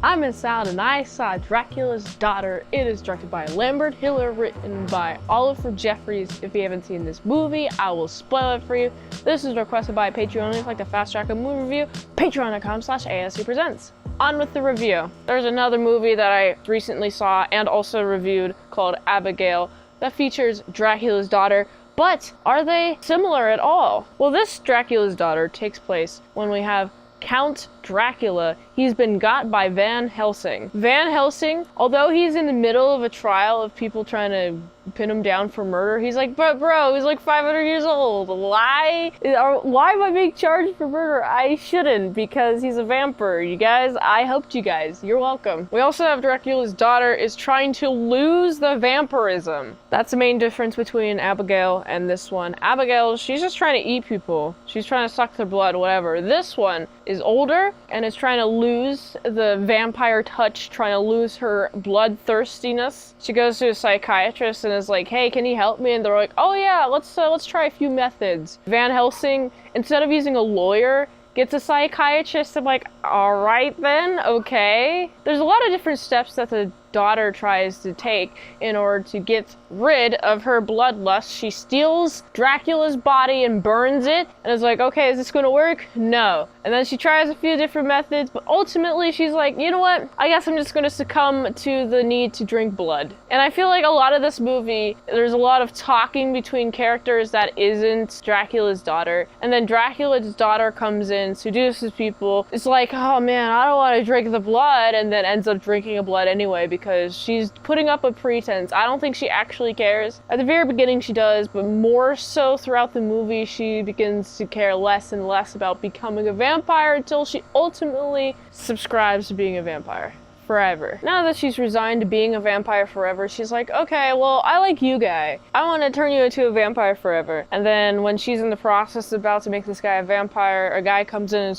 I'm Mint Salad and I saw Dracula's Daughter. It is directed by Lambert Hiller, written by Oliver Jeffries. If you haven't seen this movie, I will spoil it for you. This is requested by Patreon. If you'd like to fast track a movie review, patreon.com/ASEPresents. On with the review. There's another movie that I recently saw and also reviewed called Abigail that features Dracula's Daughter. But are they similar at all? Well, this Dracula's Daughter takes place when we have Count Dracula. He's been got by Van Helsing. Van Helsing, although he's in the middle of a trial of people trying to pin him down for murder, he's like, but bro, he's like 500 years old. Why am I being charged for murder? I shouldn't, because he's a vampire. You guys, I helped you guys. You're welcome. We also have Dracula's Daughter is trying to lose the vampirism. That's the main difference between Abigail and this one. Abigail, she's just trying to eat people. She's trying to suck their blood, whatever. This one is older and is trying to lose the vampire touch, trying to lose her bloodthirstiness. She goes to a psychiatrist and is like, hey, can you help me? And they're like, oh yeah, let's try a few methods. Van Helsing, instead of using a lawyer, gets a psychiatrist. I'm like, all right then, okay. There's a lot of different steps that the daughter tries to take in order to get rid of her bloodlust. She steals Dracula's body and burns it, and is like, okay, is this gonna work? No. And then she tries a few different methods, but ultimately she's like, you know what? I guess I'm just gonna succumb to the need to drink blood. And I feel like a lot of this movie, there's a lot of talking between characters that isn't Dracula's daughter, and then Dracula's daughter comes in, seduces people. It's like, oh man, I don't want to drink the blood, and then ends up drinking the blood anyway because she's putting up a pretense. I don't think she actually cares. At the very beginning she does, but more so throughout the movie she begins to care less and less about becoming a vampire until she ultimately subscribes to being a vampire forever. Now that she's resigned to being a vampire forever, she's like, okay, well, I like you guy. I want to turn you into a vampire forever. And then when she's in the process about to make this guy a vampire, a guy comes in and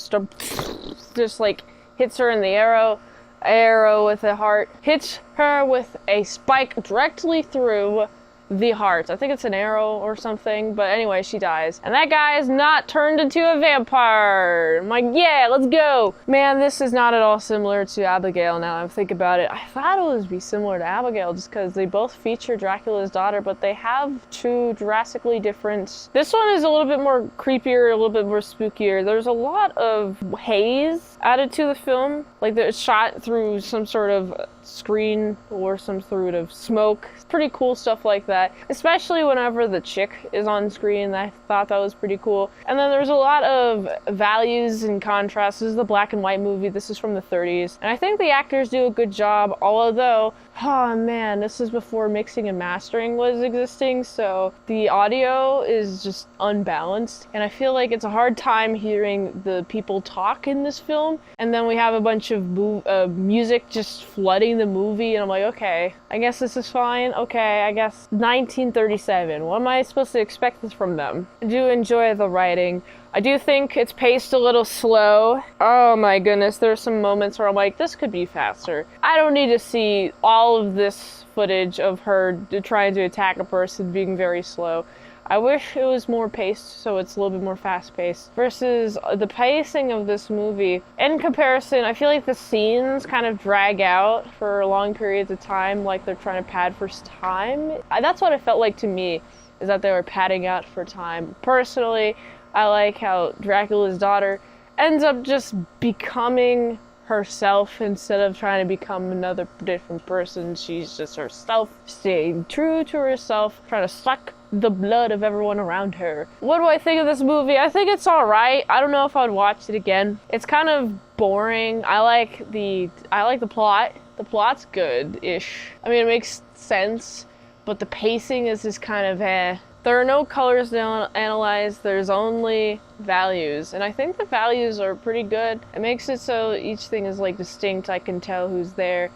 just like hits her in the arrow with a heart, hits her with a spike directly through the heart. I think it's an arrow or something, but anyway, she dies. And that guy is not turned into a vampire. I'm like, yeah, let's go. Man, this is not at all similar to Abigail now I think about it. I thought it would be similar to Abigail just because they both feature Dracula's daughter, but they have two drastically different. This one is a little bit more creepier, a little bit more spookier. There's a lot of haze added to the film. Like it's shot through some sort of screen or some sort of smoke. It's pretty cool stuff like that, especially whenever the chick is on screen. I thought that was pretty cool. And then there's a lot of values and contrasts. This is the black and white movie. This is from the 30s, and I think the actors do a good job, although, oh man, this is before mixing and mastering was existing, so the audio is just unbalanced, and I feel like it's a hard time hearing the people talk in this film. And then we have a bunch of music just flooding the movie, and I'm like, okay, I guess this is fine. Okay, I guess 1937. What am I supposed to expect this from them? I do enjoy the writing. I do think it's paced a little slow. Oh my goodness, there's some moments where I'm like, this could be faster. I don't need to see all of this footage of her trying to attack a person being very slow. I wish it was more paced, so it's a little bit more fast-paced. Versus the pacing of this movie, in comparison, I feel like the scenes kind of drag out for long periods of time, like they're trying to pad for time. That's what it felt like to me, is that they were padding out for time. Personally, I like how Dracula's daughter ends up just becoming herself instead of trying to become another different person. She's just herself, staying true to herself, trying to suck the blood of everyone around her. What do I think of this movie? I think it's alright. I don't know if I'd watch it again. It's kind of boring. I like the plot. The plot's good-ish. I mean, it makes sense, but the pacing is just kind of eh. There are no colors to analyze, there's only values, and I think the values are pretty good. It makes it so each thing is like distinct. I can tell who's there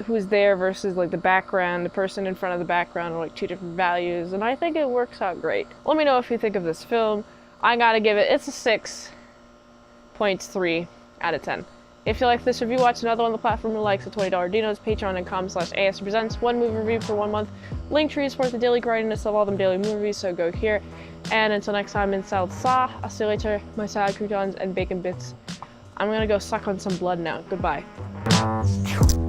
versus like the background. The person in front of the background are like two different values, and I think it works out great. Let me know if you think of this film. I gotta give it, it's a 6.3 out of 10. If you like this review, watch another one on the platform you like, so $20 Dinos, patreon.com/ASEPresents, one movie review for 1 month. Linktree support the daily grindiness of all them daily movies, so go here. And until next time, Mint Salad saw. I'll see you later, my salad croutons and bacon bits. I'm gonna go suck on some blood now. Goodbye. Bye.